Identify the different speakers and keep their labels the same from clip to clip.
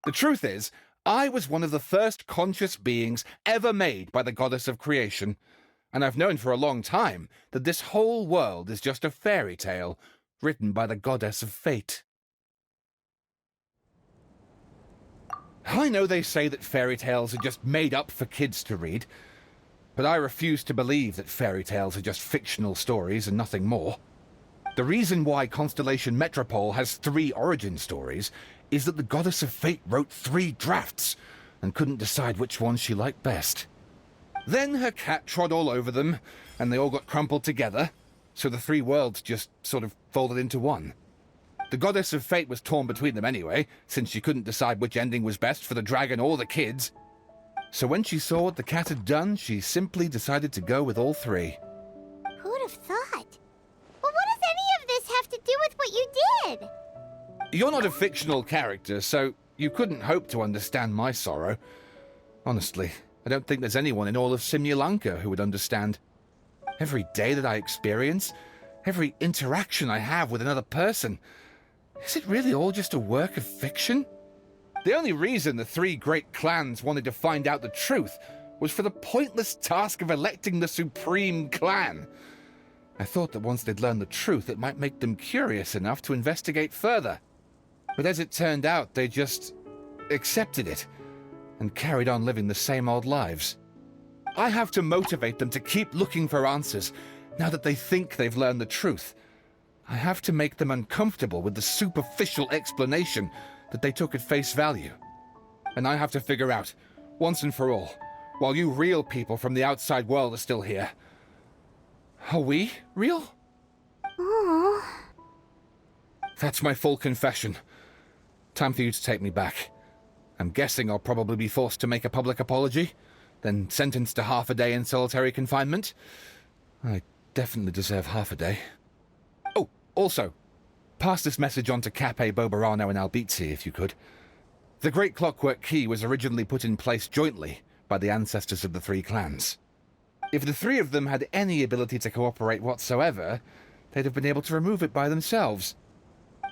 Speaker 1: The truth is, I was one of the first conscious beings ever made by the goddess of creation, and I've known for a long time that this whole world is just a fairy tale written by the goddess of fate. I know they say that fairy tales are just made up for kids to read, but I refuse to believe that fairy tales are just fictional stories and nothing more. The reason why Constellation Metropole has 3 origin stories is that the goddess of fate wrote 3 drafts and couldn't decide which one she liked best. Then her cat trod all over them, and they all got crumpled together, so the 3 worlds just sort of folded into one. The goddess of fate was torn between them anyway, since she couldn't decide which ending was best for the dragon or the kids. So when she saw what the cat had done, she simply decided to go with all 3.
Speaker 2: Who'd have thought? But what does any of this have to do with what you did?
Speaker 1: You're not a fictional character, so you couldn't hope to understand my sorrow. Honestly, I don't think there's anyone in all of Simulanka who would understand. Every day that I experience, every interaction I have with another person, is it really all just a work of fiction? The only reason the 3 great clans wanted to find out the truth was for the pointless task of electing the supreme clan. I thought that once they'd learned the truth, it might make them curious enough to investigate further. But as it turned out, they just accepted it and carried on living the same old lives. I have to motivate them to keep looking for answers now that they think they've learned the truth. I have to make them uncomfortable with the superficial explanation that they took at face value. And I have to figure out, once and for all, while you real people from the outside world are still here, are we real?
Speaker 2: Aww.
Speaker 1: That's my full confession. Time for you to take me back. I'm guessing I'll probably be forced to make a public apology, then sentenced to half a day in solitary confinement. I definitely deserve half a day. Oh, also, pass this message on to Cape Bobarano and Albizzi, if you could. The Great Clockwork Key was originally put in place jointly by the ancestors of the 3 clans. If the 3 of them had any ability to cooperate whatsoever, they'd have been able to remove it by themselves.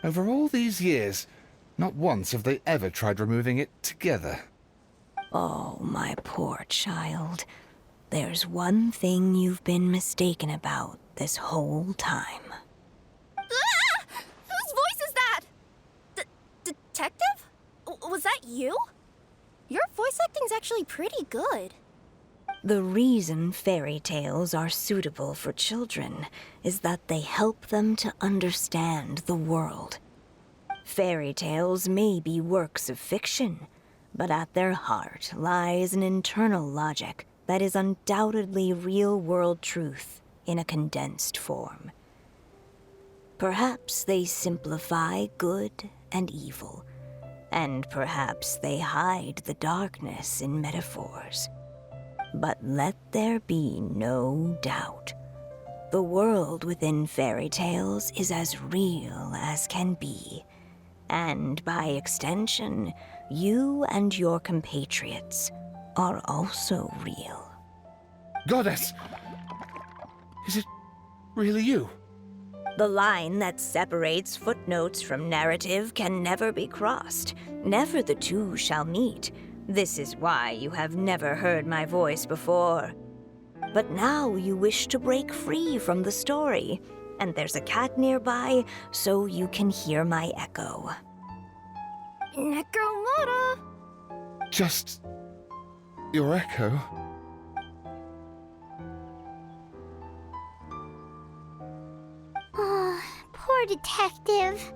Speaker 1: Over all these years, not once have they ever tried removing it together.
Speaker 3: Oh, my poor child. There's one thing you've been mistaken about this whole time.
Speaker 4: Ah! Whose voice is that? Detective? Was that you? Your voice acting's actually pretty good.
Speaker 3: The reason fairy tales are suitable for children is that they help them to understand the world. Fairy tales may be works of fiction, but at their heart lies an internal logic that is undoubtedly real-world truth in a condensed form. Perhaps they simplify good and evil, and perhaps they hide the darkness in metaphors. But let there be no doubt. The world within fairy tales is as real as can be. And by extension, you and your compatriots are also real.
Speaker 1: Goddess! Is it really you?
Speaker 3: The line that separates footnotes from narrative can never be crossed. Never the two shall meet. This is why you have never heard my voice before. But now you wish to break free from the story, and there's a cat nearby, so you can hear my echo.
Speaker 4: Necromora!
Speaker 1: Just your echo?
Speaker 2: Oh, poor detective.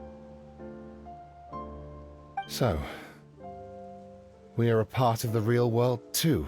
Speaker 1: So, we are a part of the real world too.